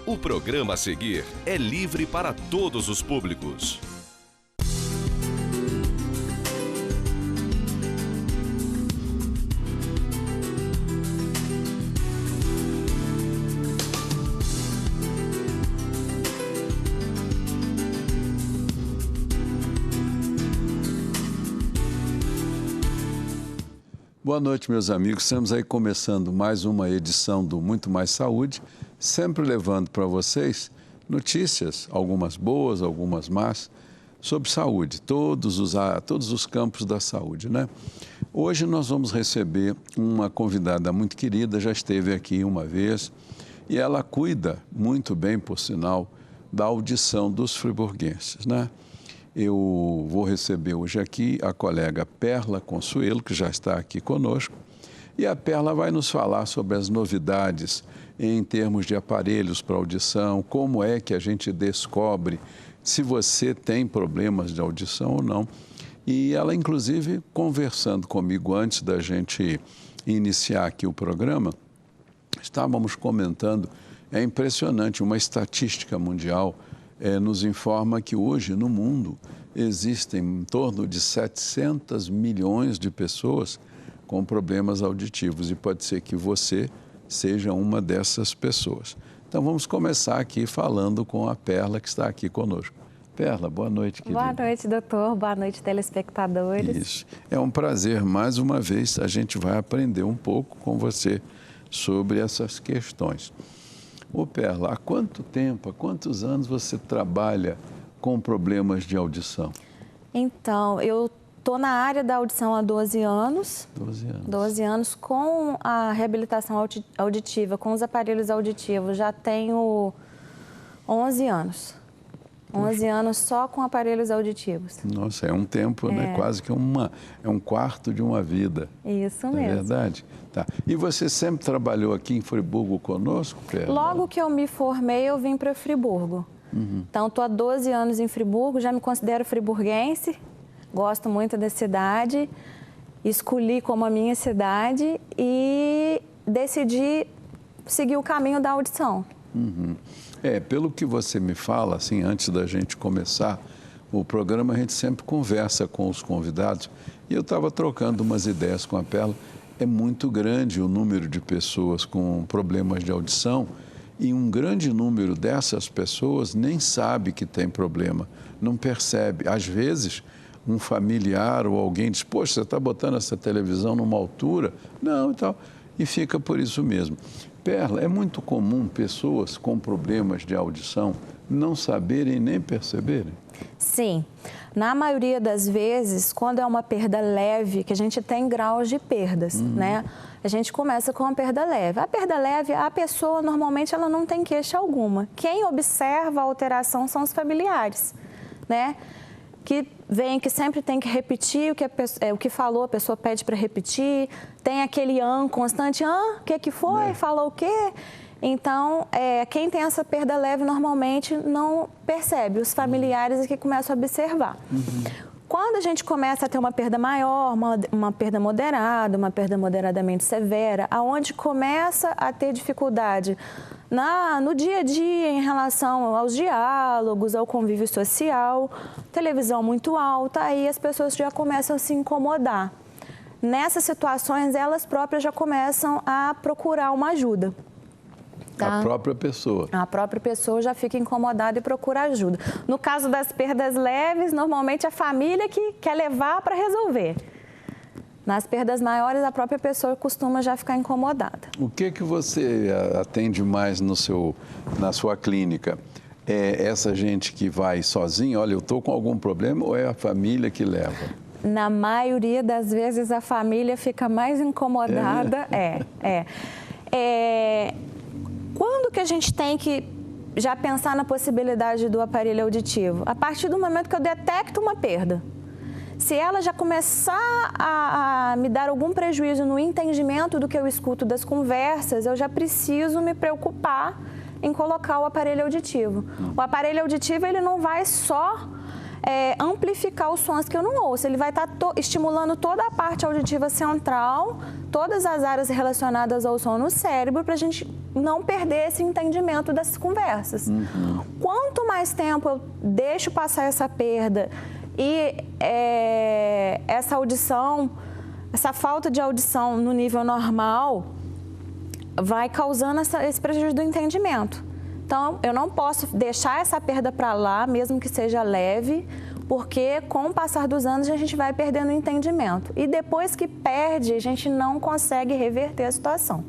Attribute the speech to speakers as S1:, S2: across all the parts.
S1: O programa a seguir é livre para todos os públicos.
S2: Boa noite, meus amigos. Estamos aí começando mais uma edição do Muito Mais Saúde, sempre levando para vocês notícias, algumas boas, algumas más, sobre saúde, todos os campos da saúde, né? Hoje nós vamos receber uma convidada muito querida, já esteve aqui uma vez, e ela cuida muito bem, por sinal, da audição dos friburguenses, né? Eu vou receber hoje aqui a colega Perla Consuelo, que já está aqui conosco, e a Perla vai nos falar sobre as novidades em termos de aparelhos para audição, como é que a gente descobre se você tem problemas de audição ou não. E ela, inclusive, conversando comigo antes da gente iniciar aqui o programa, estávamos comentando, é impressionante, uma estatística mundial nos informa que hoje no mundo existem em torno de 700 milhões de pessoas com problemas auditivos e pode ser que você seja uma dessas pessoas. Então vamos começar aqui falando com a Perla, que está aqui conosco. Perla, boa noite, querida.
S3: Boa noite, doutor. Boa noite, telespectadores.
S2: Isso. É um prazer, mais uma vez, a gente vai aprender um pouco com você sobre essas questões. Ô Perla, há quanto tempo, há quantos anos você trabalha com problemas de audição?
S3: Então, eu estou na área da audição há 12 anos.
S2: 12 anos.
S3: 12 anos com a reabilitação auditiva, com os aparelhos auditivos. Já tenho 11 anos. 11 anos só com aparelhos auditivos.
S2: Nossa, é um tempo, né? Quase que um quarto de uma vida.
S3: Isso mesmo.
S2: Não é verdade? Tá. E você sempre trabalhou aqui em Friburgo conosco, Perla?
S3: Logo que eu me formei, eu vim para Friburgo. Então, estou há 12 anos em Friburgo, já me considero friburguense, gosto muito da cidade, escolhi como a minha cidade e decidi seguir o caminho da audição. Pelo que você me fala, assim, antes da gente começar o programa, a gente sempre conversa com os convidados e eu estava trocando umas ideias com a Perla. É muito grande o número de pessoas com problemas de audição e um grande número dessas pessoas nem sabe que tem problema, não percebe. Às vezes, um familiar ou alguém diz, poxa, você está botando essa televisão numa altura? Não, e tal. E fica por isso mesmo. Perla, é muito comum pessoas com problemas de audição não saberem nem perceberem? Sim. Na maioria das vezes, quando é uma perda leve, que a gente tem graus de perdas, né? A gente começa com uma perda leve. A perda leve, a pessoa, normalmente, ela não tem queixa alguma. Quem observa a alteração são os familiares, né? Que vem, que sempre tem que repetir o que falou, a pessoa pede para repetir, tem aquele constante, o que foi, falou o quê? Então, quem tem essa perda leve normalmente não percebe, os familiares é que começam a observar. Quando a gente começa a ter uma perda maior, uma perda moderada, uma perda moderadamente severa, aonde começa a ter dificuldade no dia a dia em relação aos diálogos, ao convívio social, televisão muito alta, aí as pessoas já começam a se incomodar. Nessas situações, elas próprias já começam a procurar uma ajuda. Tá?
S2: A própria pessoa.
S3: A própria pessoa já fica incomodada e procura ajuda. No caso das perdas leves, normalmente a família que quer levar para resolver. Nas perdas maiores, a própria pessoa costuma já ficar incomodada.
S2: O que você atende mais na sua clínica? É essa gente que vai sozinha, olha, eu estou com algum problema, ou é a família que leva?
S3: Na maioria das vezes, a família fica mais incomodada. Quando que a gente tem que já pensar na possibilidade do aparelho auditivo? A partir do momento que eu detecto uma perda. Se ela já começar a me dar algum prejuízo no entendimento do que eu escuto das conversas, eu já preciso me preocupar em colocar o aparelho auditivo. O aparelho auditivo, ele não vai só amplificar os sons que eu não ouço, ele vai estar estimulando toda a parte auditiva central, todas as áreas relacionadas ao som no cérebro, para a gente não perder esse entendimento das conversas. Quanto mais tempo eu deixo passar essa perda e essa audição, essa falta de audição no nível normal, vai causando esse prejuízo do entendimento. Então, eu não posso deixar essa perda para lá, mesmo que seja leve, porque com o passar dos anos a gente vai perdendo o entendimento. E depois que perde, a gente não consegue reverter a situação.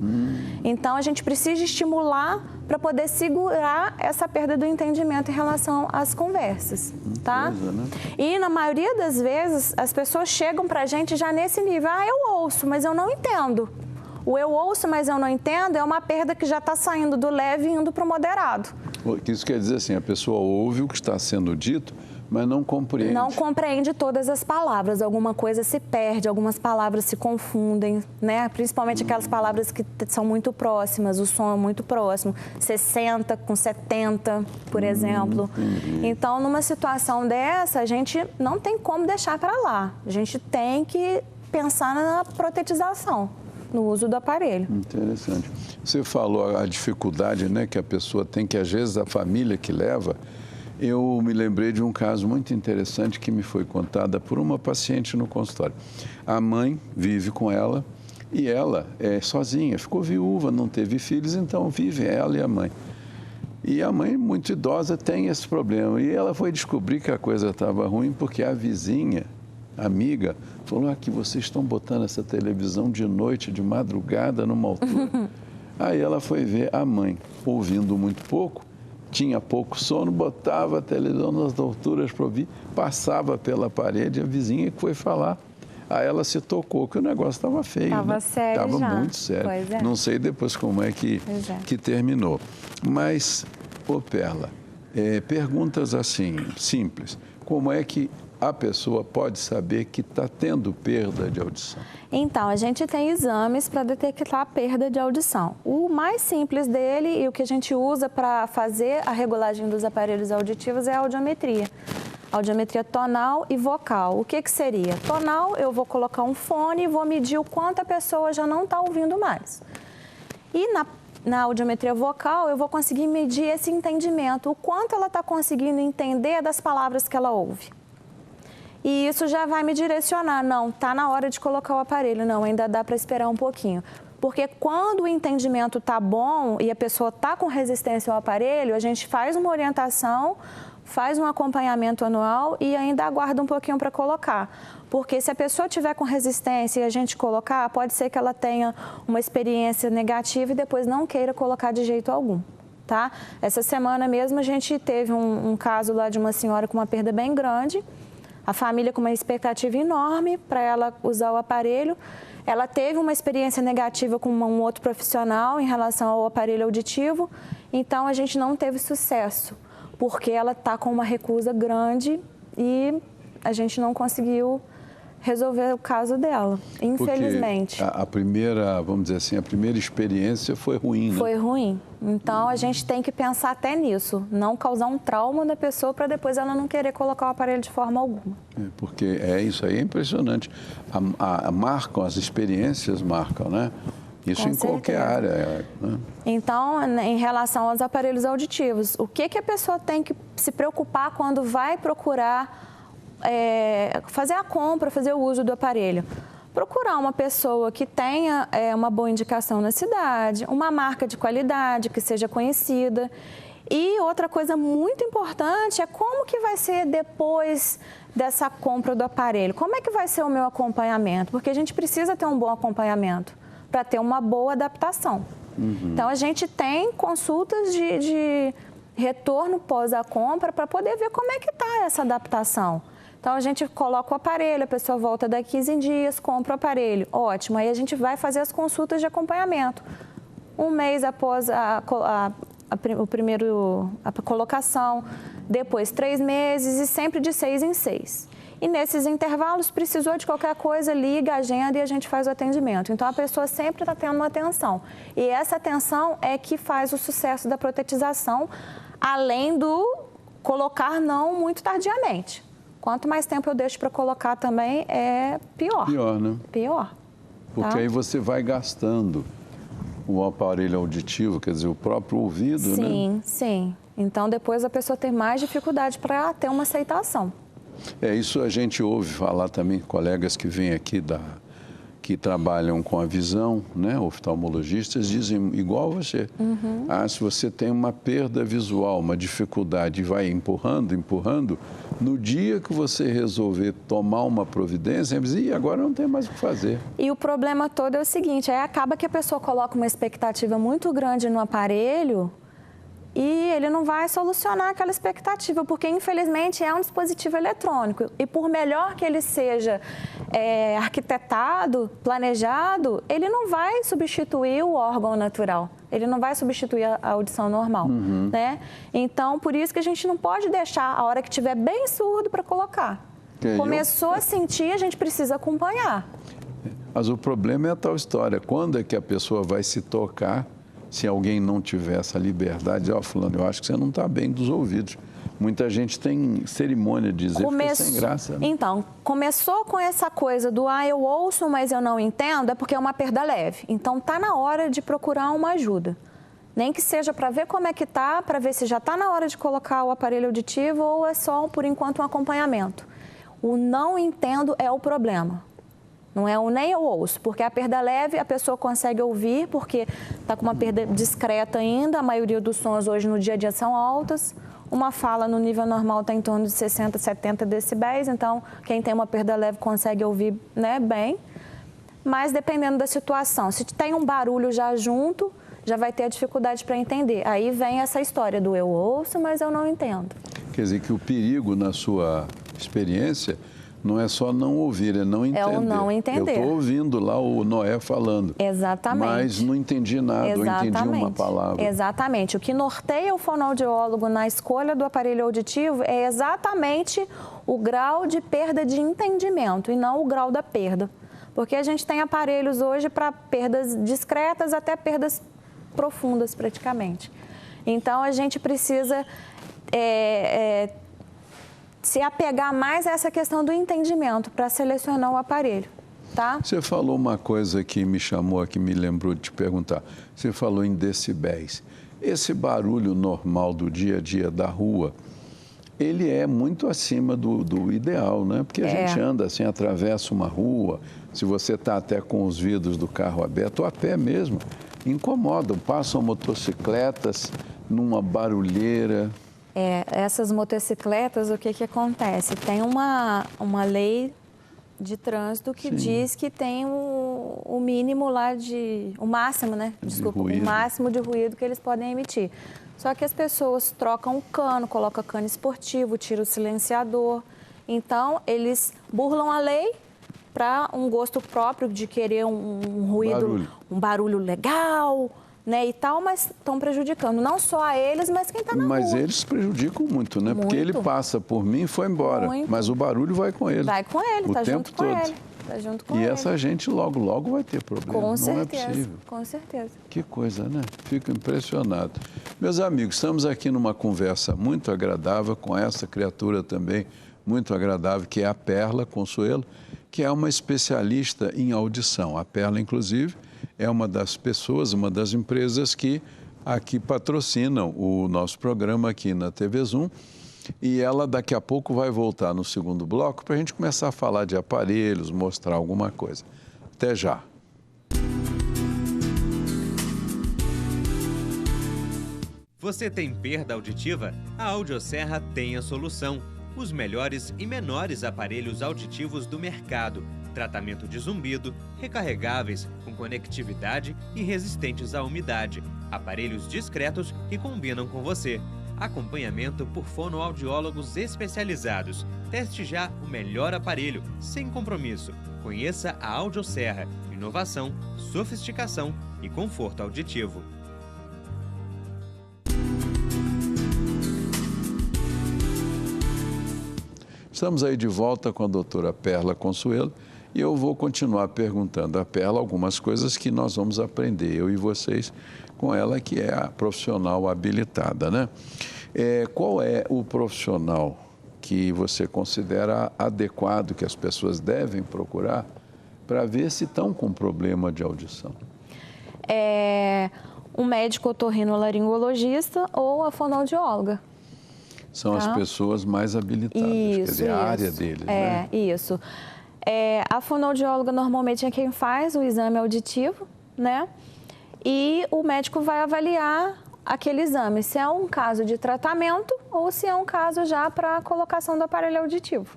S3: Então, a gente precisa estimular para poder segurar essa perda do entendimento em relação às conversas, tá? E na maioria das vezes, as pessoas chegam para a gente já nesse nível. Ah, eu ouço, mas eu não entendo. O eu ouço, mas eu não entendo, é uma perda que já está saindo do leve e indo para o moderado.
S2: Isso quer dizer assim, a pessoa ouve o que está sendo dito, mas não compreende.
S3: Não compreende todas as palavras, alguma coisa se perde, algumas palavras se confundem, né? Principalmente aquelas palavras que são muito próximas, o som é muito próximo, 60 com 70, por exemplo. Então, numa situação dessa, a gente não tem como deixar para lá, a gente tem que pensar na protetização, no uso do aparelho.
S2: Interessante. Você falou a dificuldade, né, que a pessoa tem, que às vezes a família que leva. Eu me lembrei de um caso muito interessante que me foi contada por uma paciente no consultório. A mãe vive com ela e ela é sozinha, ficou viúva, não teve filhos, então vive ela e a mãe. E a mãe, muito idosa, tem esse problema. E ela foi descobrir que a coisa estava ruim porque a vizinha, amiga, falou que vocês estão botando essa televisão de noite, de madrugada, numa altura. Aí ela foi ver a mãe, ouvindo muito pouco, tinha pouco sono, botava a televisão nas alturas para ouvir, passava pela parede, a vizinha que foi falar. Aí ela se tocou que o negócio estava feio.
S3: Estava sério já.
S2: Estava muito sério.
S3: Pois é.
S2: Não sei depois como é que terminou. Mas, Perla, perguntas assim, simples. Como é que a pessoa pode saber que está tendo perda de audição?
S3: Então, a gente tem exames para detectar a perda de audição. O mais simples dele e o que a gente usa para fazer a regulagem dos aparelhos auditivos é a audiometria. Audiometria tonal e vocal. O que seria? Tonal, eu vou colocar um fone e vou medir o quanto a pessoa já não está ouvindo mais. E na audiometria vocal, eu vou conseguir medir esse entendimento, o quanto ela está conseguindo entender das palavras que ela ouve. E isso já vai me direcionar, não, está na hora de colocar o aparelho, não, ainda dá para esperar um pouquinho. Porque quando o entendimento está bom e a pessoa está com resistência ao aparelho, a gente faz uma orientação, faz um acompanhamento anual e ainda aguarda um pouquinho para colocar. Porque se a pessoa tiver com resistência e a gente colocar, pode ser que ela tenha uma experiência negativa e depois não queira colocar de jeito algum. Tá? Essa semana mesmo a gente teve um caso lá de uma senhora com uma perda bem grande, a família com uma expectativa enorme para ela usar o aparelho. Ela teve uma experiência negativa com um outro profissional em relação ao aparelho auditivo, então a gente não teve sucesso, porque ela está com uma recusa grande e a gente não conseguiu resolver o caso dela, infelizmente.
S2: Porque a primeira, vamos dizer assim, a primeira experiência foi ruim, né?
S3: Foi ruim. Então, a gente tem que pensar até nisso, não causar um trauma na pessoa para depois ela não querer colocar o aparelho de forma alguma.
S2: Porque isso aí é impressionante. Marcam, as experiências marcam, né? Isso em qualquer área. Né?
S3: Então, em relação aos aparelhos auditivos, o que a pessoa tem que se preocupar quando vai procurar fazer a compra, fazer o uso do aparelho? Procurar uma pessoa que tenha uma boa indicação na cidade, uma marca de qualidade que seja conhecida. E outra coisa muito importante é como que vai ser depois dessa compra do aparelho. Como é que vai ser o meu acompanhamento? Porque a gente precisa ter um bom acompanhamento para ter uma boa adaptação. Então, a gente tem consultas de retorno pós a compra para poder ver como é que está essa adaptação. Então, a gente coloca o aparelho, a pessoa volta daqui 15 dias, compra o aparelho. Ótimo, aí a gente vai fazer as consultas de acompanhamento. Um mês após a colocação, depois 3 meses e sempre de 6 em 6. E nesses intervalos, precisou de qualquer coisa, liga a agenda e a gente faz o atendimento. Então, a pessoa sempre está tendo uma atenção. E essa atenção é que faz o sucesso da protetização, além do colocar não muito tardiamente. Quanto mais tempo eu deixo para colocar também, é pior.
S2: Pior, né?
S3: Pior.
S2: Porque
S3: tá?
S2: aí você vai gastando o aparelho auditivo, quer dizer, o próprio ouvido, né?
S3: Sim, sim. Então, depois a pessoa tem mais dificuldade para ter uma aceitação.
S2: Isso a gente ouve falar também, colegas que vêm aqui que trabalham com a visão, né, oftalmologistas, dizem igual você. Se você tem uma perda visual, uma dificuldade e vai empurrando, no dia que você resolver tomar uma providência, você diz, agora não tem mais o que fazer.
S3: E o problema todo é o seguinte, aí acaba que a pessoa coloca uma expectativa muito grande no aparelho e ele não vai solucionar aquela expectativa, porque infelizmente é um dispositivo eletrônico e por melhor que ele seja arquitetado, planejado, ele não vai substituir o órgão natural, ele não vai substituir a audição normal, né? Então, por isso que a gente não pode deixar a hora que estiver bem surdo para colocar. Começou a sentir, a gente precisa acompanhar.
S2: Mas o problema é a tal história, quando é que a pessoa vai se tocar? Se alguém não tiver essa liberdade, fulano, eu acho que você não está bem dos ouvidos. Muita gente tem cerimônia de dizer, fica sem graça. Né?
S3: Então, começou com essa coisa do, eu ouço, mas eu não entendo, é porque é uma perda leve. Então, está na hora de procurar uma ajuda. Nem que seja para ver como é que está, para ver se já está na hora de colocar o aparelho auditivo ou é só, por enquanto, um acompanhamento. O não entendo é o problema. Não é o nem eu ouço, porque a perda leve a pessoa consegue ouvir, porque está com uma perda discreta ainda, a maioria dos sons hoje no dia a dia são altos. Uma fala no nível normal está em torno de 60, 70 decibéis, então quem tem uma perda leve consegue ouvir, né, bem. Mas dependendo da situação, se tem um barulho já junto, já vai ter a dificuldade para entender. Aí vem essa história do eu ouço, mas eu não entendo.
S2: Quer dizer que o perigo na sua experiência não é só não ouvir, é não entender. É
S3: o não entender.
S2: Eu estou ouvindo lá o Noé falando.
S3: Exatamente.
S2: Mas não entendi nada,
S3: Exatamente.
S2: Eu entendi uma palavra.
S3: Exatamente. O que norteia o fonoaudiólogo na escolha do aparelho auditivo é exatamente o grau de perda de entendimento e não o grau da perda. Porque a gente tem aparelhos hoje para perdas discretas até perdas profundas, praticamente. Então, a gente precisa se apegar mais a essa questão do entendimento para selecionar o aparelho, tá?
S2: Você falou uma coisa que me chamou aqui, me lembrou de te perguntar. Você falou em decibéis. Esse barulho normal do dia a dia da rua, ele é muito acima do ideal, né? Porque a gente anda assim, atravessa uma rua, se você está até com os vidros do carro aberto, ou a pé mesmo, incomodam. Passam motocicletas numa barulheira.
S3: Essas motocicletas, o que acontece? Tem uma lei de trânsito que diz que tem o mínimo lá o máximo, né? Desculpa, o máximo de ruído que eles podem emitir. Só que as pessoas trocam o cano, colocam cano esportivo, tiram o silenciador. Então, eles burlam a lei para um gosto próprio de querer um ruído, um barulho legal, né, e tal, mas estão prejudicando não só a eles, mas quem está na rua.
S2: Mas eles prejudicam muito, né? Porque ele passa por mim e foi embora, mas o barulho vai com ele.
S3: Vai com ele,
S2: está junto com ele.
S3: Tá junto com
S2: ele.
S3: E
S2: essa gente logo vai ter problema.
S3: Com certeza,
S2: não é possível.
S3: Com certeza.
S2: Que coisa, né? Fico impressionado. Meus amigos, estamos aqui numa conversa muito agradável com essa criatura também muito agradável, que é a Perla Consuelo, que é uma especialista em audição. A Perla, inclusive, é uma das pessoas, uma das empresas que aqui patrocinam o nosso programa aqui na TV Zoom. E ela daqui a pouco vai voltar no segundo bloco para a gente começar a falar de aparelhos, mostrar alguma coisa. Até já.
S4: Você tem perda auditiva? A Audioserra tem a solução. Os melhores e menores aparelhos auditivos do mercado. Tratamento de zumbido, recarregáveis, com conectividade e resistentes à umidade. Aparelhos discretos que combinam com você. Acompanhamento por fonoaudiólogos especializados. Teste já o melhor aparelho, sem compromisso. Conheça a Audioserra. Inovação, sofisticação e conforto auditivo.
S2: Estamos aí de volta com a doutora Perla Consuelo e eu vou continuar perguntando a Perla algumas coisas que nós vamos aprender, eu e vocês, com ela, que é a profissional habilitada, né? Qual é o profissional que você considera adequado, que as pessoas devem procurar para ver se estão com problema de audição?
S3: Um médico otorrinolaringologista ou a fonoaudióloga.
S2: São as pessoas mais habilitadas, quer dizer, a área deles, né?
S3: Isso. A fonoaudióloga normalmente é quem faz o exame auditivo, né? E o médico vai avaliar aquele exame, se é um caso de tratamento ou se é um caso já para colocação do aparelho auditivo.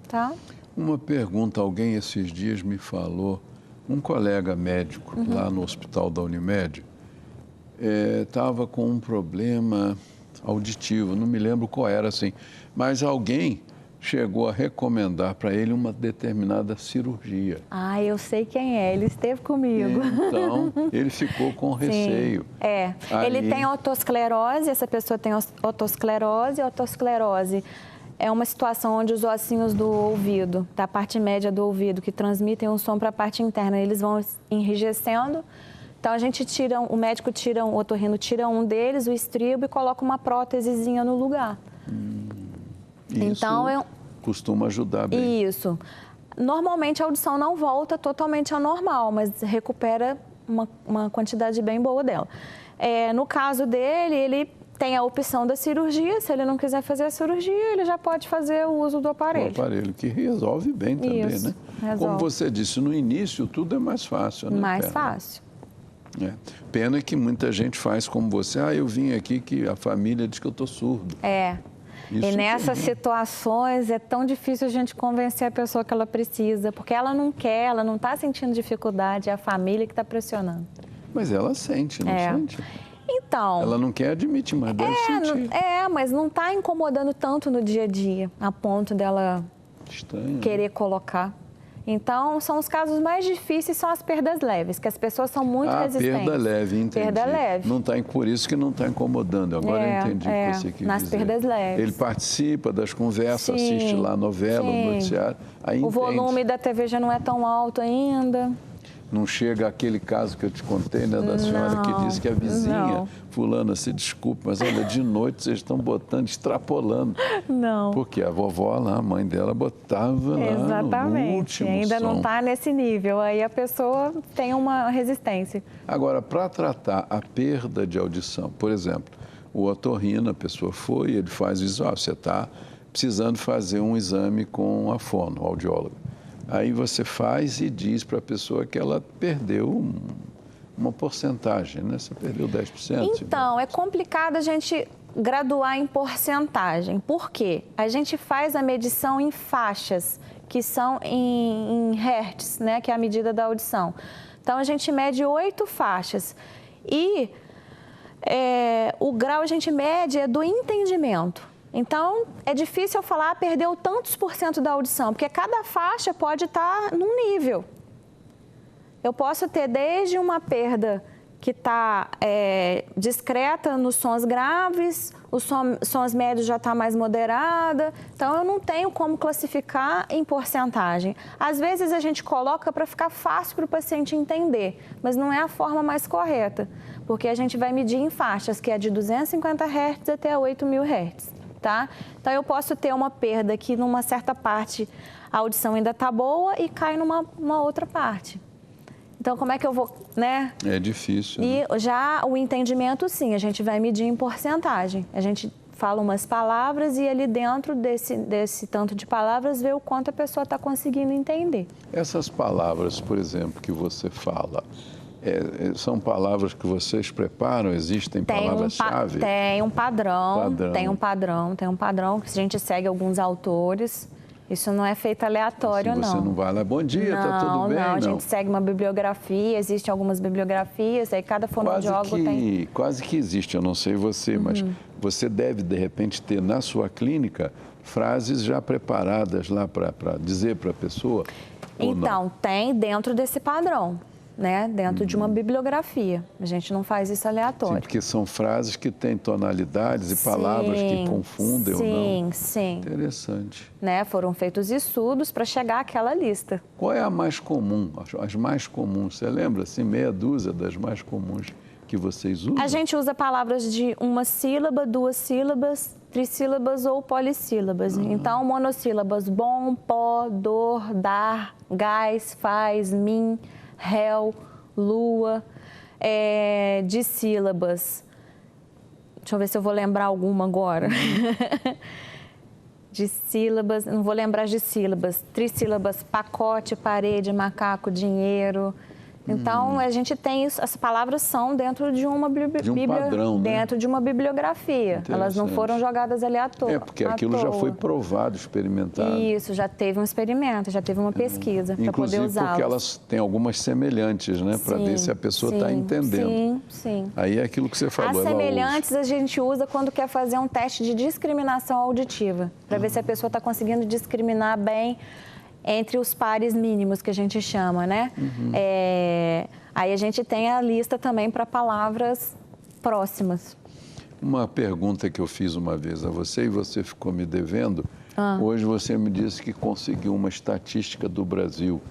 S3: Tá?
S2: Uma pergunta, alguém esses dias me falou, um colega médico lá no hospital da Unimed, estava com um problema auditivo, não me lembro qual era, assim, mas alguém chegou a recomendar para ele uma determinada cirurgia.
S3: Eu sei quem é, ele esteve comigo.
S2: Então, ele ficou com receio.
S3: Ele tem otosclerose, essa pessoa tem otosclerose. Otosclerose é uma situação onde os ossinhos do ouvido, da parte média do ouvido, que transmitem o som para a parte interna, eles vão enrijecendo. Então, o médico tira, o otorrino tira um deles, o estribo, e coloca uma prótesezinha no lugar.
S2: Isso costuma ajudar bem.
S3: Isso. Normalmente a audição não volta totalmente ao normal, mas recupera uma quantidade bem boa dela. No caso dele, ele tem a opção da cirurgia. Se ele não quiser fazer a cirurgia, ele já pode fazer o uso do aparelho.
S2: O aparelho, que resolve bem também, né?
S3: Resolve.
S2: Como você disse, no início tudo é mais fácil, né?
S3: Mais fácil.
S2: Pena que muita gente faz como você. Eu vim aqui que a família diz que eu estou surdo. Isso
S3: e nessas situações é tão difícil a gente convencer a pessoa que ela precisa, porque ela não quer, ela não está sentindo dificuldade, é a família que está pressionando.
S2: Mas ela sente, não sente?
S3: Então...
S2: Ela não quer admitir, mas deve sentir.
S3: Mas não está incomodando tanto no dia a dia, a ponto dela querer colocar. Então, são os casos mais difíceis, são as perdas leves, que as pessoas são muito resistentes.
S2: Perda leve, entendi.
S3: Perda leve.
S2: Não tá, por isso que não está incomodando. Agora eu entendi o que você quis
S3: nas
S2: dizer.
S3: Perdas leves.
S2: Ele participa das conversas, assiste lá a novela, o noticiário, aí
S3: o volume da TV já não é tão alto ainda.
S2: Não chega aquele caso que eu te contei, né, da senhora que disse que a vizinha, fulana, se desculpe, mas olha, de noite vocês estão botando, extrapolando.
S3: Não.
S2: Porque a vovó lá, a mãe dela, botava lá no último
S3: ainda
S2: som.
S3: não está nesse nível, aí a pessoa tem uma resistência.
S2: Agora, para tratar a perda de audição, por exemplo, o otorrino, a pessoa foi, ele faz isso, você está precisando fazer um exame com a fono, o audiólogo. Aí você faz e diz para a pessoa que ela perdeu uma porcentagem, né? Você perdeu 10%.
S3: Então, é complicado a gente graduar em porcentagem. Por quê? A gente faz a medição em faixas, que são em hertz, né? Que é a medida da audição. Então, a gente mede 8 faixas. E o grau a gente mede do entendimento. Então, é difícil eu falar, perdeu tantos % da audição, porque cada faixa pode estar num nível. Eu posso ter desde uma perda que está discreta nos sons graves, os sons médios já está mais moderada, então eu não tenho como classificar em porcentagem. Às vezes a gente coloca para ficar fácil para o paciente entender, mas não é a forma mais correta, porque a gente vai medir em faixas, que é de 250 Hz até 8.000 Hz. Tá? Então, eu posso ter uma perda que numa certa parte a audição ainda está boa e cai numa outra parte. Então, como é que eu vou, né?
S2: É difícil.
S3: E já o entendimento, sim, a gente vai medir em porcentagem. A gente fala umas palavras e ali dentro desse tanto de palavras vê o quanto a pessoa está conseguindo entender.
S2: Essas palavras, por exemplo, que você fala, são palavras que vocês preparam? Existem palavras-chave?
S3: Tem um padrão, tem um padrão que a gente segue alguns autores. Isso não é feito aleatório,
S2: assim,
S3: não.
S2: Você não vai lá, bom dia, tá tudo bem?
S3: Não, a gente segue uma bibliografia, existem algumas bibliografias, aí cada fonoaudiólogo tem...
S2: Quase que existe, eu não sei você, mas você deve, de repente, ter na sua clínica frases já preparadas lá para dizer para a pessoa?
S3: Então, tem dentro desse padrão. né, dentro de uma bibliografia. A gente não faz isso aleatório.
S2: Sim, porque são frases que têm tonalidades e palavras que confundem ou não.
S3: Sim.
S2: Interessante.
S3: Né, foram feitos estudos para chegar àquela lista.
S2: Qual é a mais comum, as mais comuns? Você lembra, assim, meia dúzia das mais comuns que vocês usam?
S3: A gente usa palavras de uma sílaba, 2 sílabas, trissílabas ou polissílabas. Então, monossílabas: bom, pó, dor, dar, gás, faz, mim, réu, lua. Dissílabas. Deixa eu ver se eu vou lembrar alguma agora. Dissílabas, não vou lembrar de sílabas. Trissílabas: pacote, parede, macaco, dinheiro. Então, a gente tem isso, as palavras são dentro de uma
S2: padrão, né?
S3: Dentro de uma bibliografia. Elas não foram jogadas ali à toa.
S2: Porque aquilo já foi provado, experimentado.
S3: Isso, já teve um experimento, já teve uma pesquisa para poder usá-las.
S2: Inclusive porque elas têm algumas semelhantes, né? Para ver se a pessoa está entendendo.
S3: Sim.
S2: Aí é aquilo que você falou.
S3: As semelhantes a gente usa quando quer fazer um teste de discriminação auditiva, para ver se a pessoa está conseguindo discriminar bem entre os pares mínimos, que a gente chama, né? Aí a gente tem a lista também para palavras próximas.
S2: Uma pergunta que eu fiz uma vez a você e você ficou me devendo. Hoje você me disse que conseguiu uma estatística do Brasil.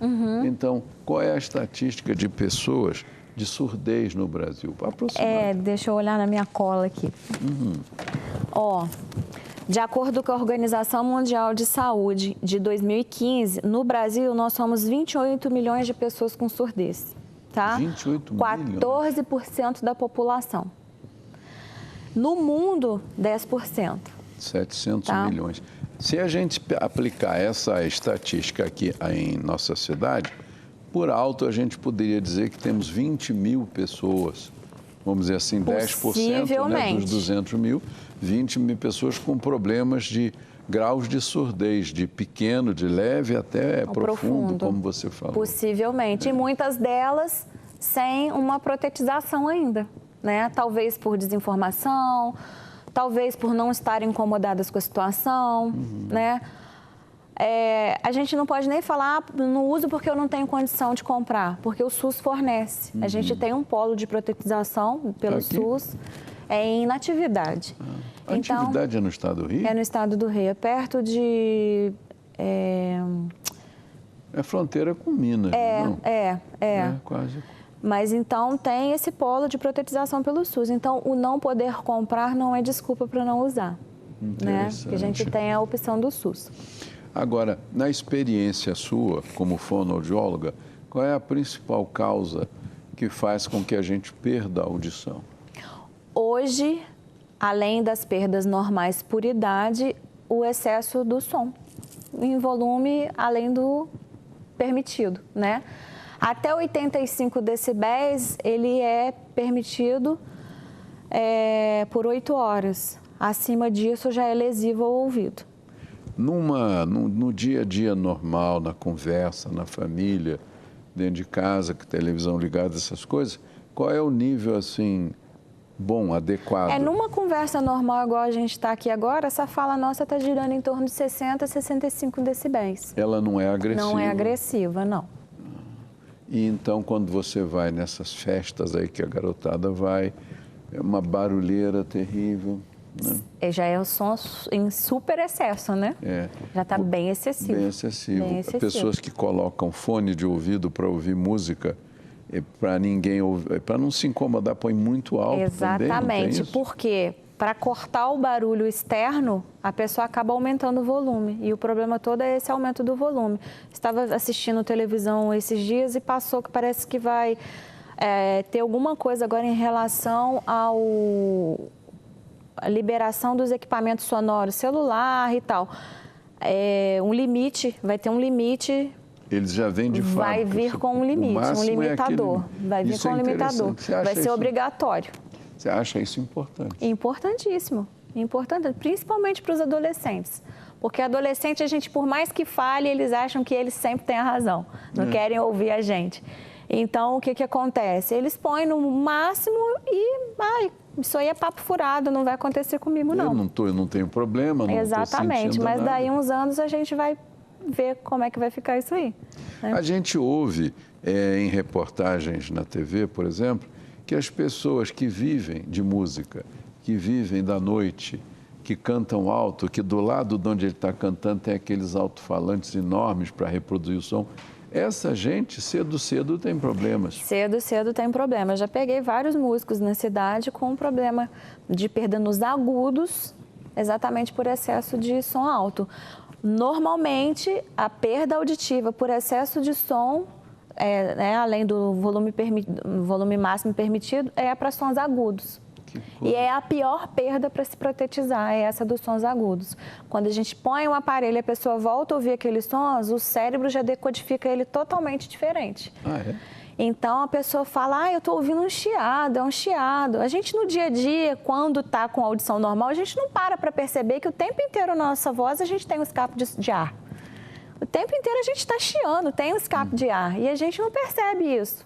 S2: Então, qual é a estatística de pessoas de surdez no Brasil? Aproximadamente.
S3: Deixa eu olhar na minha cola aqui. De acordo com a Organização Mundial de Saúde, de 2015, no Brasil nós somos 28 milhões de pessoas com surdez, tá?
S2: 28 milhões?
S3: 14% da população. No mundo, 10%.
S2: 700 milhões. Se a gente aplicar essa estatística aqui em nossa cidade, por alto a gente poderia dizer que temos 20 mil pessoas, vamos dizer assim, 10%, né, dos 200 mil, 20 mil pessoas com problemas de graus de surdez, de pequeno, de leve até profundo, como você falou.
S3: Possivelmente. E muitas delas sem uma protetização ainda, né? Talvez por desinformação, talvez por não estarem incomodadas com a situação, né? A gente não pode nem falar, não uso porque eu não tenho condição de comprar, porque o SUS fornece. A gente tem um polo de protetização pelo SUS, em Natividade.
S2: A Natividade é no estado do Rio?
S3: É no estado do Rio, é perto de...
S2: É fronteira com Minas, não?
S3: É,
S2: quase.
S3: Mas então tem esse polo de protetização pelo SUS. Então, o não poder comprar não é desculpa para não usar, né? Porque a gente tem a opção do SUS.
S2: Agora, na experiência sua como fonoaudióloga, qual é a principal causa que faz com que a gente perda a audição? Hoje,
S3: além das perdas normais por idade, o excesso do som em volume além do permitido, né? Até 85 decibéis, ele é permitido por 8 horas. Acima disso, já é lesivo ao ouvido. No dia a dia normal, na conversa, na família, dentro de casa, com televisão ligada, essas coisas, qual é o nível, assim, bom, adequado? Numa conversa normal, igual a gente está aqui agora, essa fala nossa está girando em torno de 60 a 65 decibéis. Ela não é agressiva? Não é agressiva, não. E então, quando você vai nessas festas aí que a garotada vai, é uma barulheira terrível, né? Já é o som em super excesso, né? Já está bem excessivo. Bem excessivo. Pessoas que colocam fone de ouvido para ouvir música, para ninguém ouvir, para não se incomodar, põe muito alto. Exatamente, porque para cortar o barulho externo, a pessoa acaba aumentando o volume. E o problema todo é esse aumento do volume. Estava assistindo televisão esses dias e passou que parece que vai ter alguma coisa agora em relação à liberação dos equipamentos sonoros, celular e tal. Um limite, vai ter um limite. Eles já vêm de fábrica. Vai vir com um limite, um limitador. Vai vir com um limitador. Vai ser obrigatório. Você acha isso importante? Importantíssimo. Importante, principalmente para os adolescentes. Porque adolescente, a gente, por mais que fale, eles acham que eles sempre têm a razão. Não querem ouvir a gente. Então, o que acontece? Eles põem no máximo e... isso aí é papo furado, não vai acontecer comigo, não. Eu não tenho problema, não. Exatamente, mas daí uns anos a gente vai ver como é que vai ficar isso aí. Né?
S2: A gente ouve em reportagens na TV, por exemplo, que as pessoas que vivem de música, que vivem da noite, que cantam alto, que do lado de onde ele está cantando tem aqueles alto-falantes enormes para reproduzir o som. Essa gente, cedo tem problemas. Cedo
S3: tem problema. Eu já peguei vários músicos na cidade com problema de perda nos agudos, exatamente por excesso de som alto. Normalmente, a perda auditiva por excesso de som, além do volume máximo permitido, é para sons agudos. E é a pior perda para se protetizar, é essa dos sons agudos. Quando a gente põe um aparelho e a pessoa volta a ouvir aqueles sons, o cérebro já decodifica ele totalmente diferente. Então, a pessoa fala, eu estou ouvindo um chiado, é um chiado. A gente, no dia a dia, quando está com audição normal, a gente não para perceber que o tempo inteiro na nossa voz a gente tem um escape de ar. O tempo inteiro a gente está chiando, tem um escape de ar, e a gente não percebe isso.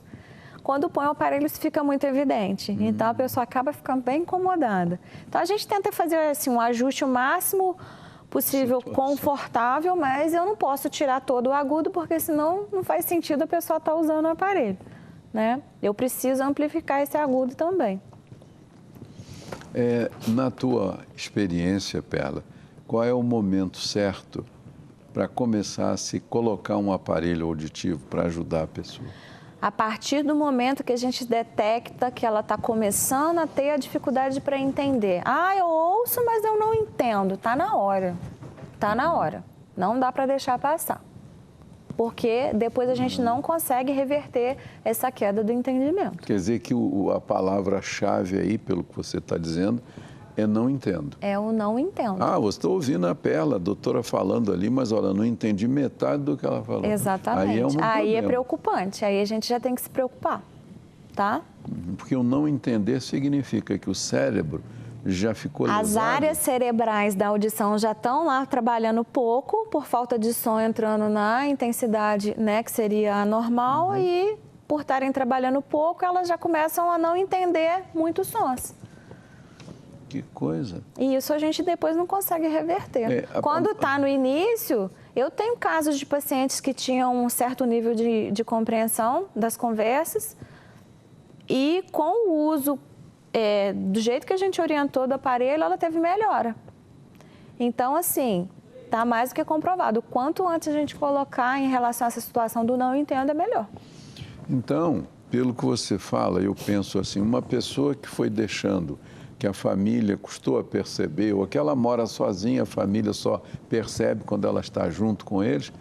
S3: Quando põe o aparelho, isso fica muito evidente. Então, a pessoa acaba ficando bem incomodada. Então, a gente tenta fazer assim, um ajuste o máximo possível, confortável, mas eu não posso tirar todo o agudo, porque senão não faz sentido a pessoa estar usando o aparelho. Né? Eu preciso amplificar esse agudo também.
S2: Na tua experiência, Perla, qual é o momento certo para começar a se colocar um aparelho auditivo para ajudar a pessoa?
S3: A partir do momento que a gente detecta que ela está começando a ter a dificuldade para entender. Eu ouço, mas eu não entendo. Está na hora. Está na hora. Não dá para deixar passar. Porque depois a gente não consegue reverter essa queda do entendimento.
S2: Quer dizer que a palavra-chave aí, pelo que você está dizendo, é não entendo.
S3: É o não entendo.
S2: Você está ouvindo a Perla, a doutora falando ali, mas olha, não entendi metade do que ela falou.
S3: Exatamente. Aí é preocupante, aí a gente já tem que se preocupar, tá?
S2: Porque o não entender significa que o cérebro já ficou lesado.
S3: As áreas cerebrais da audição já estão lá trabalhando pouco, por falta de som entrando na intensidade, né, que seria a normal, e por estarem trabalhando pouco, elas já começam a não entender muitos sons.
S2: Que coisa.
S3: E isso a gente depois não consegue reverter. Quando está no início, eu tenho casos de pacientes que tinham um certo nível de compreensão das conversas e com o uso do jeito que a gente orientou do aparelho, ela teve melhora. Então, assim, está mais do que comprovado. Quanto antes a gente colocar em relação a essa situação do não entendo, é melhor.
S2: Então, pelo que você fala, eu penso assim, uma pessoa que foi deixando, que a família custou a perceber, ou que ela mora sozinha, a família só percebe quando ela está junto com eles,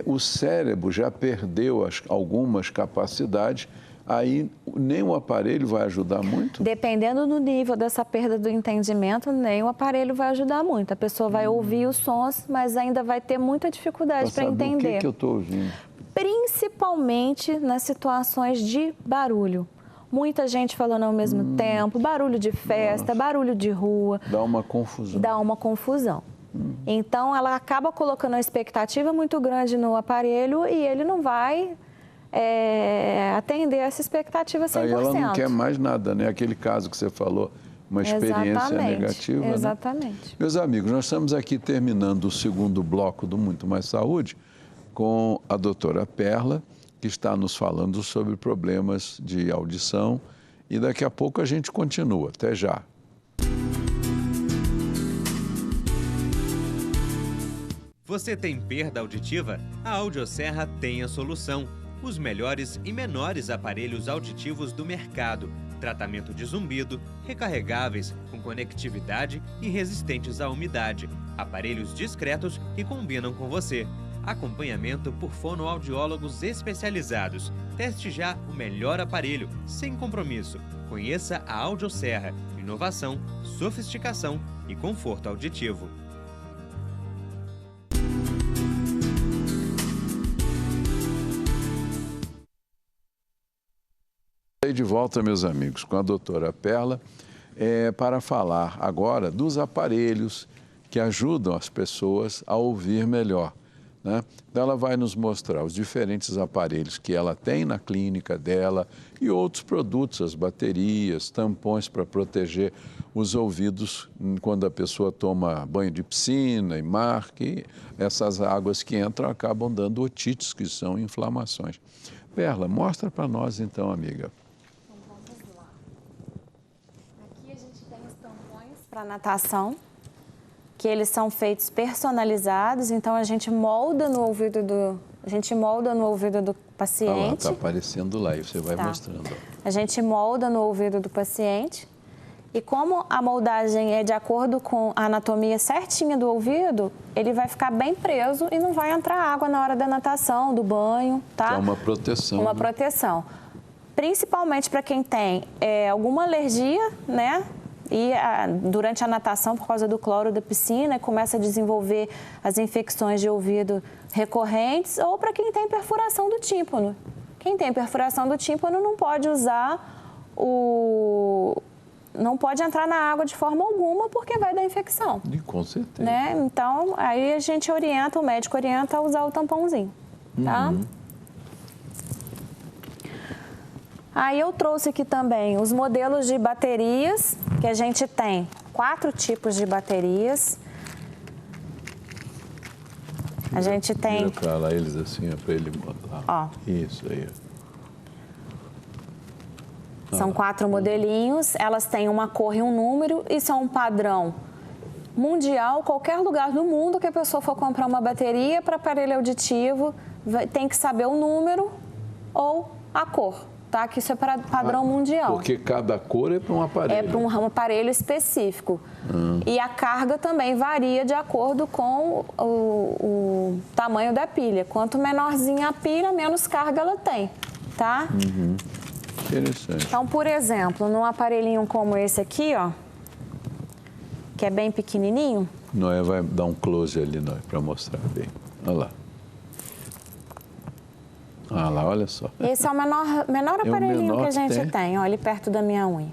S2: o cérebro já perdeu algumas capacidades, aí nem o aparelho vai ajudar muito?
S3: Dependendo do nível dessa perda do entendimento, nem o aparelho vai ajudar muito. A pessoa vai ouvir os sons, mas ainda vai ter muita dificuldade para entender.
S2: O que eu estou ouvindo?
S3: Principalmente nas situações de barulho. Muita gente falando ao mesmo tempo, barulho de festa, barulho de rua.
S2: Dá uma confusão.
S3: Dá uma confusão. Então, ela acaba colocando uma expectativa muito grande no aparelho e ele não vai atender essa expectativa 100%.
S2: Aí ela não quer mais nada, né? Aquele caso que você falou, uma experiência negativa.
S3: Exatamente.
S2: Né? Meus amigos, nós estamos aqui terminando o segundo bloco do Muito Mais Saúde com a doutora Perla, que está nos falando sobre problemas de audição, e daqui a pouco a gente continua. Até já.
S4: Você tem perda auditiva? A Audioserra tem a solução. Os melhores e menores aparelhos auditivos do mercado. Tratamento de zumbido, recarregáveis, com conectividade e resistentes à umidade. Aparelhos discretos que combinam com você. Acompanhamento por fonoaudiólogos especializados. Teste já o melhor aparelho, sem compromisso. Conheça a Audioserra. Inovação, sofisticação e conforto auditivo.
S2: De volta, meus amigos, com a doutora Perla, para falar agora dos aparelhos que ajudam as pessoas a ouvir melhor. né? Então, ela vai nos mostrar os diferentes aparelhos que ela tem na clínica dela e outros produtos, as baterias, tampões para proteger os ouvidos quando a pessoa toma banho de piscina e mar, que essas águas que entram acabam dando otites, que são inflamações. Perla, mostra para nós então, amiga.
S3: Então, vamos lá. Aqui a gente tem os tampões para natação, que eles são feitos personalizados, então a gente molda no ouvido do paciente.
S2: Ah lá, está aparecendo lá e você vai mostrando.
S3: A gente molda no ouvido do paciente e como a moldagem é de acordo com a anatomia certinha do ouvido, ele vai ficar bem preso e não vai entrar água na hora da natação, do banho, tá?
S2: Que é uma proteção.
S3: Uma proteção. Principalmente para quem tem alguma alergia, né? E durante a natação, por causa do cloro da piscina, começa a desenvolver as infecções de ouvido recorrentes, ou para quem tem perfuração do tímpano. Quem tem perfuração do tímpano não pode não pode entrar na água de forma alguma, porque vai dar infecção.
S2: E com certeza.
S3: Né? Então, aí a gente orienta, o médico orienta a usar o tampãozinho, tá?
S2: Uhum.
S3: Aí eu trouxe aqui também os modelos de baterias, que a gente tem 4 tipos de baterias. A gente tem...
S2: Vira para lá eles assim, para ele mostrar.
S3: Ó.
S2: Isso aí.
S3: São 4 modelinhos, elas têm uma cor e um número e são um padrão mundial. Qualquer lugar do mundo que a pessoa for comprar uma bateria para aparelho auditivo, tem que saber o número ou a cor. Tá? Que isso é para padrão mundial.
S2: Porque cada cor é para um aparelho.
S3: É para um aparelho específico. E a carga também varia de acordo com o tamanho da pilha. Quanto menorzinha a pilha, menos carga ela tem, tá?
S2: Uhum. Interessante.
S3: Então, por exemplo, num aparelhinho como esse aqui, ó, que é bem pequenininho.
S2: Noé vai dar um close ali, Noé, para mostrar bem. Olha lá. Ah lá, olha só.
S3: Esse é o menor aparelhinho que a gente tem, ó, ali perto da minha unha.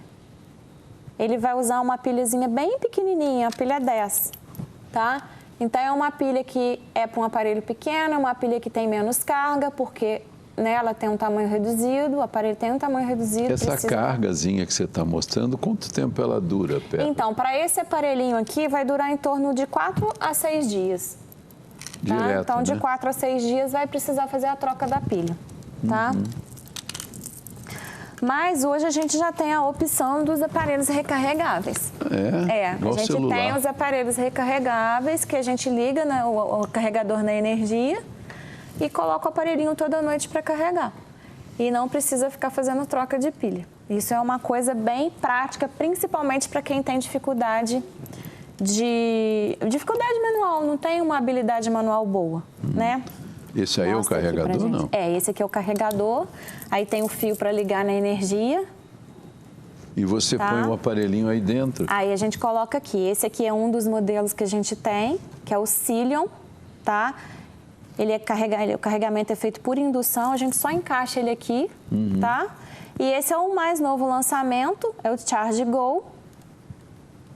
S3: Ele vai usar uma pilhazinha bem pequenininha, a pilha 10, tá? Então, é uma pilha que é para um aparelho pequeno, é uma pilha que tem menos carga, porque né, ela tem um tamanho reduzido, o aparelho tem um tamanho reduzido.
S2: Essa cargazinha que você está mostrando, quanto tempo ela dura, Perla?
S3: Então, para esse aparelhinho aqui, vai durar em torno de 4 a 6 dias. Tá?
S2: Direto,
S3: então, de
S2: né?
S3: 4 a 6 dias vai precisar fazer a troca da pilha, tá? Mas hoje a gente já tem a opção dos aparelhos recarregáveis.
S2: Igual
S3: a gente
S2: celular.
S3: tem os aparelhos recarregáveis que a gente liga o carregador na energia e coloca o aparelhinho toda noite para carregar. E não precisa ficar fazendo troca de pilha. Isso é uma coisa bem prática, principalmente para quem tem dificuldade manual, não tem uma habilidade manual boa, né?
S2: Esse aí é o carregador, não?
S3: Esse aqui é o carregador, aí tem o fio para ligar na energia.
S2: E você põe o aparelhinho aí dentro?
S3: Aí a gente coloca aqui, esse aqui é um dos modelos que a gente tem, que é o Cilion, tá? O carregamento é feito por indução, a gente só encaixa ele aqui, tá? E esse é o mais novo lançamento, é o Charge Go.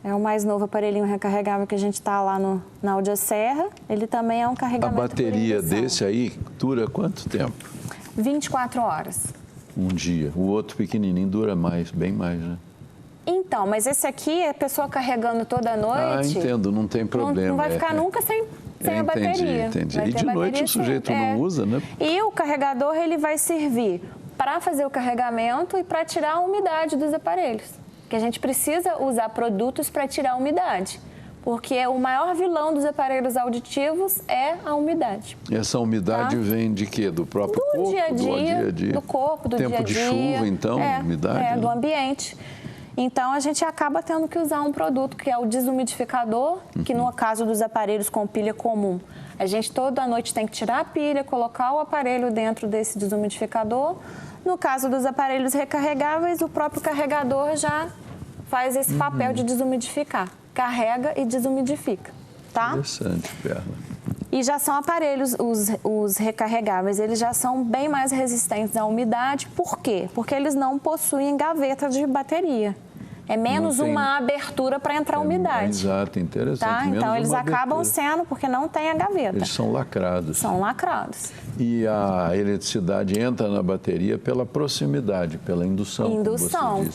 S3: É o mais novo aparelhinho recarregável que a gente está lá na Audioserra. Ele também é um carregamento por indução. A
S2: bateria desse aí dura quanto tempo?
S3: 24 horas.
S2: Um dia. O outro pequenininho dura mais, bem mais, né?
S3: Então, mas esse aqui, a pessoa carregando toda noite...
S2: entendo, não tem problema.
S3: Não vai ficar nunca sem a bateria.
S2: Entendi. E de noite o sujeito não usa, né?
S3: E o carregador, ele vai servir para fazer o carregamento e para tirar a umidade dos aparelhos. Que a gente precisa usar produtos para tirar a umidade. Porque o maior vilão dos aparelhos auditivos é a umidade.
S2: E essa umidade vem de quê? Do próprio corpo?
S3: Do dia a dia. Do corpo, do dia a dia.
S2: Tempo de chuva, então, umidade?
S3: Do ambiente. Então, a gente acaba tendo que usar um produto que é o desumidificador, que no caso dos aparelhos com pilha comum, a gente toda noite tem que tirar a pilha, colocar o aparelho dentro desse desumidificador. No caso dos aparelhos recarregáveis, o próprio carregador já faz esse papel de desumidificar. Carrega e desumidifica, tá?
S2: Interessante, Perla.
S3: E já são aparelhos, os recarregáveis, eles já são bem mais resistentes à umidade. Por quê? Porque eles não possuem gaveta de bateria. É menos uma abertura para entrar umidade.
S2: Exato, interessante.
S3: Tá? Então, eles acabam sendo porque não tem a gaveta.
S2: Eles são lacrados.
S3: São lacrados.
S2: E a eletricidade entra na bateria pela proximidade, pela indução.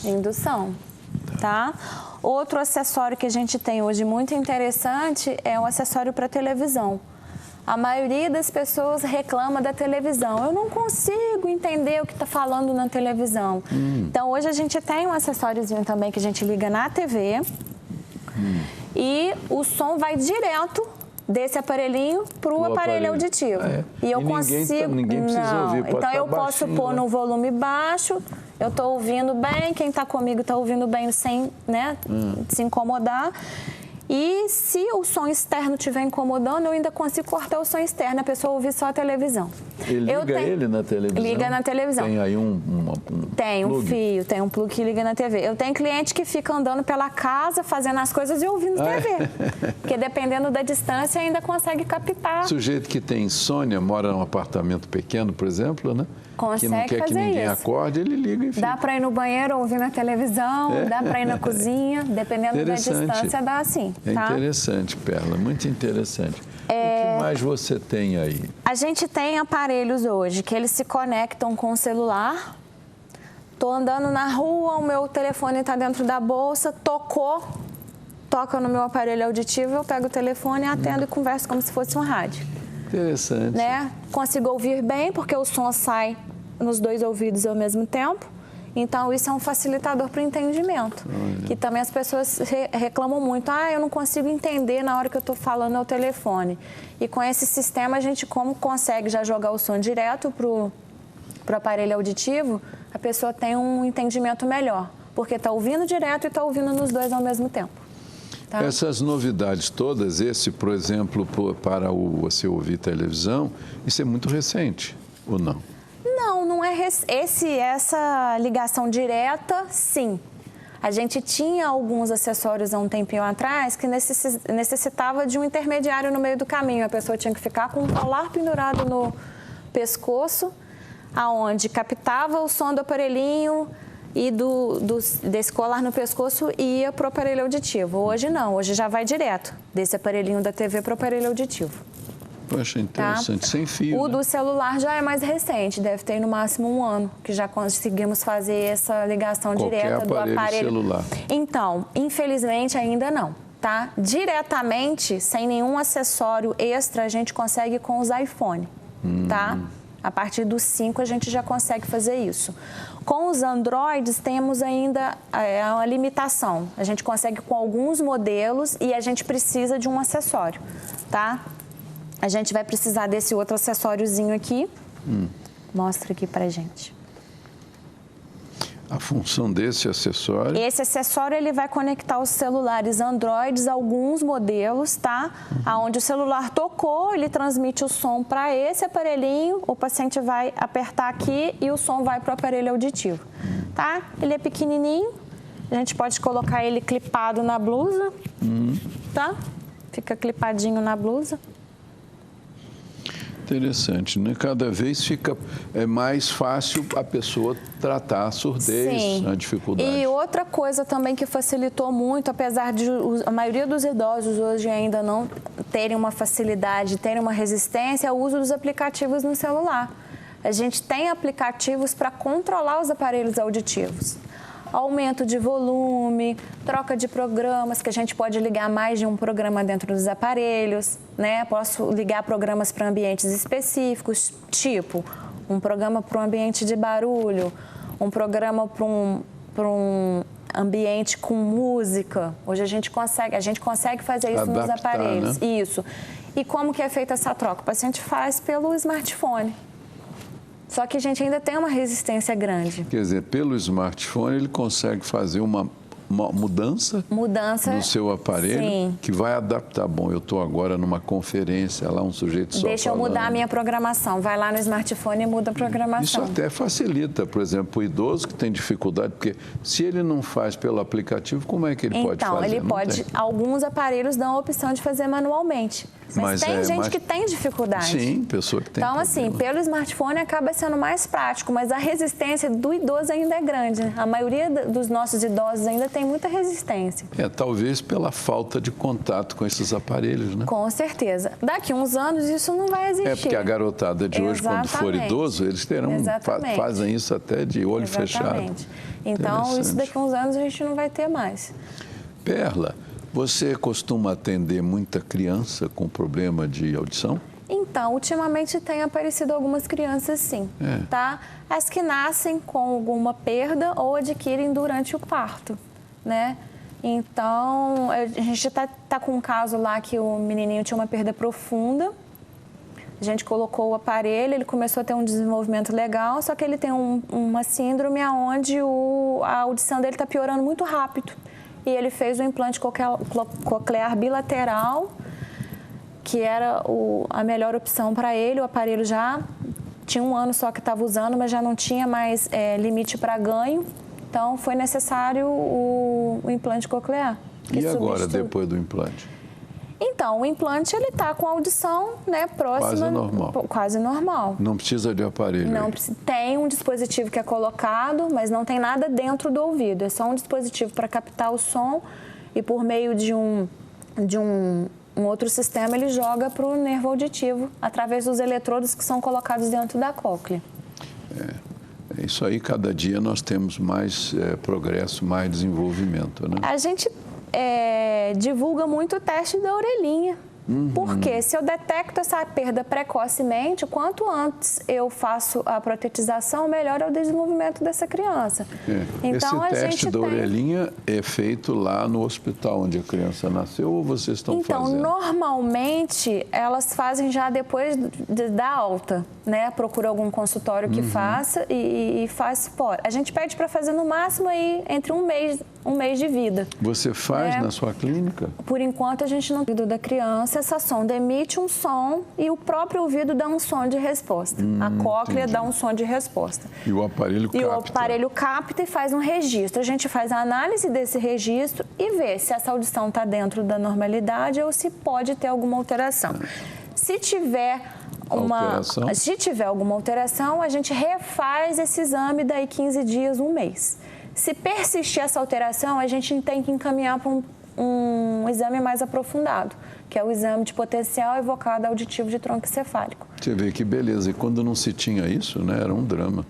S3: Indução. Tá? Outro acessório que a gente tem hoje muito interessante é o acessório para televisão. A maioria das pessoas reclama da televisão. Eu não consigo entender o que está falando na televisão. Então, hoje a gente tem um acessóriozinho também que a gente liga na TV e o som vai direto desse aparelhinho para o aparelho auditivo. E eu consigo...
S2: Ninguém precisa ouvir.
S3: Então, eu posso pôr no volume baixo, eu estou ouvindo bem, quem está comigo está ouvindo bem sem se incomodar. E se o som externo estiver incomodando, eu ainda consigo cortar o som externo, a pessoa ouvir só a televisão.
S2: Ele liga ele na televisão?
S3: Liga na televisão.
S2: Tem aí
S3: tem
S2: plug?
S3: Um fio, tem um plug que liga na TV. Eu tenho cliente que fica andando pela casa, fazendo as coisas e ouvindo TV. Porque dependendo da distância, ainda consegue captar.
S2: Sujeito que tem insônia, mora num apartamento pequeno, por exemplo, né?
S3: Consegue
S2: que não quer que ninguém acorde, ele liga e fica.
S3: Dá para ir no banheiro ouvindo a televisão, dá para ir na cozinha, dependendo da distância, dá assim.
S2: É interessante, Perla, muito interessante. O que mais você tem aí?
S3: A gente tem aparelhos hoje que eles se conectam com o celular. Estou andando na rua, o meu telefone está dentro da bolsa, toca no meu aparelho auditivo, eu pego o telefone, atendo e converso como se fosse um rádio.
S2: Interessante.
S3: Né? Consigo ouvir bem, porque o som sai nos 2 ouvidos ao mesmo tempo. Então, isso é um facilitador para o entendimento. Que também as pessoas reclamam muito. Eu não consigo entender na hora que eu estou falando ao telefone. E com esse sistema, a gente consegue já jogar o som direto para o aparelho auditivo, a pessoa tem um entendimento melhor. Porque está ouvindo direto e está ouvindo nos 2 ao mesmo tempo. Tá?
S2: Essas novidades todas, por exemplo, para você ouvir televisão, isso é muito recente, ou não?
S3: Não é essa ligação direta, sim. A gente tinha alguns acessórios há um tempinho atrás que necessitava de um intermediário no meio do caminho. A pessoa tinha que ficar com um colar pendurado no pescoço, aonde captava o som do aparelhinho e desse colar no pescoço ia para o aparelho auditivo. Hoje não, hoje já vai direto desse aparelhinho da TV para o aparelho auditivo.
S2: Poxa, interessante, sem fio.
S3: O do celular já é mais recente, deve ter no máximo 1 ano, que já conseguimos fazer essa ligação direta do aparelho
S2: celular.
S3: Então, infelizmente ainda não, tá? Diretamente, sem nenhum acessório extra, a gente consegue com os iPhone, tá? A partir dos 5 a gente já consegue fazer isso. Com os Androids temos ainda uma limitação. A gente consegue com alguns modelos e a gente precisa de um acessório, tá? A gente vai precisar desse outro acessóriozinho aqui. Mostra aqui pra gente.
S2: A função desse acessório?
S3: Esse acessório, ele vai conectar os celulares Androids, alguns modelos, tá? Aonde o celular tocou, ele transmite o som para esse aparelhinho, o paciente vai apertar aqui e o som vai para o aparelho auditivo, tá? Ele é pequenininho, a gente pode colocar ele clipado na blusa, tá? Fica clipadinho na blusa.
S2: Interessante, né? Cada vez fica mais fácil a pessoa tratar a surdez, a dificuldade.
S3: E outra coisa também que facilitou muito, apesar de a maioria dos idosos hoje ainda não terem uma facilidade, terem uma resistência, é o uso dos aplicativos no celular. A gente tem aplicativos para controlar os aparelhos auditivos. Aumento de volume, troca de programas, que a gente pode ligar mais de um programa dentro dos aparelhos, né? Posso ligar programas para ambientes específicos, tipo um programa para um ambiente de barulho, um programa para um ambiente com música. Hoje a gente consegue fazer isso nos aparelhos. Né? Isso. E como que é feita essa troca? O paciente faz pelo smartphone. Só que a gente ainda tem uma resistência grande.
S2: Quer dizer, pelo smartphone ele consegue fazer uma mudança no seu aparelho que vai adaptar. Bom, eu estou agora numa conferência, lá um sujeito só
S3: Deixa eu mudar a minha programação. Vai lá no smartphone e muda a programação.
S2: Isso até facilita, por exemplo, o idoso que tem dificuldade, porque se ele não faz pelo aplicativo, como é que ele pode fazer?
S3: Então, ele pode... Alguns aparelhos dão a opção de fazer manualmente. Mas tem gente que tem dificuldade.
S2: Sim, pessoa que tem
S3: Então,
S2: problema.
S3: assim, pelo smartphone acaba sendo mais prático, mas a resistência do idoso ainda é grande. A maioria dos nossos idosos ainda tem muita resistência.
S2: Talvez pela falta de contato com esses aparelhos, né?
S3: Com certeza. Daqui uns anos isso não vai existir.
S2: Porque a garotada de hoje, quando for idoso, eles fazem isso até de olho fechado.
S3: Então, isso daqui uns anos a gente não vai ter mais.
S2: Perla, você costuma atender muita criança com problema de audição?
S3: Então, ultimamente tem aparecido algumas crianças, sim, tá? As que nascem com alguma perda ou adquirem durante o parto, né? Então, a gente tá com um caso lá que o menininho tinha uma perda profunda. A gente colocou o aparelho, ele começou a ter um desenvolvimento legal, só que ele tem uma síndrome onde a audição dele está piorando muito rápido. E ele fez o implante coclear bilateral, que era a melhor opção para ele. O aparelho já tinha 1 ano só que estava usando, mas já não tinha mais limite para ganho. Então, foi necessário o implante coclear.
S2: E agora, depois do implante?
S3: Então, o implante, ele está com a audição, né, próxima...
S2: Quase normal.
S3: Quase normal.
S2: Não precisa de aparelho?
S3: Não precisa. Tem um dispositivo que é colocado, mas não tem nada dentro do ouvido. É só um dispositivo para captar o som e por meio de um outro sistema ele joga para o nervo auditivo através dos eletrodos que são colocados dentro da cóclea.
S2: É isso aí, cada dia nós temos mais progresso, mais desenvolvimento, né?
S3: A gente divulga muito o teste da orelhinha. Porque se eu detecto essa perda precocemente, quanto antes eu faço a protetização, melhor é o desenvolvimento dessa criança. Então,
S2: esse teste da orelhinha é feito lá no hospital onde a criança nasceu ou vocês estão fazendo?
S3: Então, normalmente, elas fazem já depois da alta, né? Procura algum consultório que faça e faz fora. A gente pede para fazer no máximo aí entre um mês de vida.
S2: Você faz na sua clínica?
S3: Por enquanto, a gente não... da criança, essa sonda emite um som e o próprio ouvido dá um som de resposta. A cóclea dá um som de resposta.
S2: E o aparelho capta?
S3: E o aparelho capta e faz um registro. A gente faz a análise desse registro e vê se essa audição está dentro da normalidade ou se pode ter alguma alteração. Se tiver alguma alteração, a gente refaz esse exame daí 15 dias, 1 mês. Se persistir essa alteração, a gente tem que encaminhar para um exame mais aprofundado, que é o exame de potencial evocado auditivo de tronco encefálico.
S2: Você vê que beleza. E quando não se tinha isso, né, era um drama.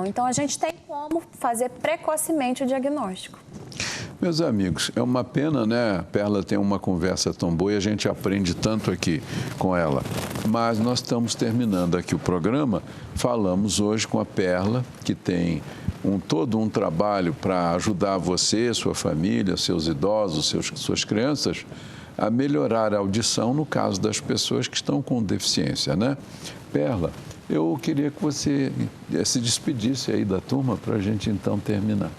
S3: Então a gente tem como fazer precocemente o diagnóstico.
S2: Meus amigos, é uma pena, né? A Perla tem uma conversa tão boa e a gente aprende tanto aqui com ela. Mas nós estamos terminando aqui o programa. Falamos hoje com a Perla, que tem todo um trabalho para ajudar você, sua família, seus idosos, suas crianças, a melhorar a audição no caso das pessoas que estão com deficiência, né? Perla, eu queria que você se despedisse aí da turma para a gente então terminar.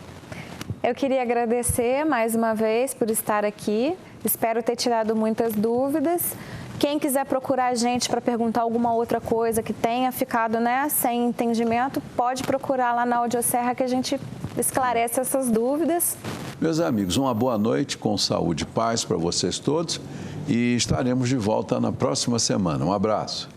S3: Eu queria agradecer mais uma vez por estar aqui. Espero ter tirado muitas dúvidas. Quem quiser procurar a gente para perguntar alguma outra coisa que tenha ficado, né, sem entendimento, pode procurar lá na Audioserra que a gente esclarece essas dúvidas.
S2: Meus amigos, uma boa noite com saúde e paz para vocês todos e estaremos de volta na próxima semana. Um abraço.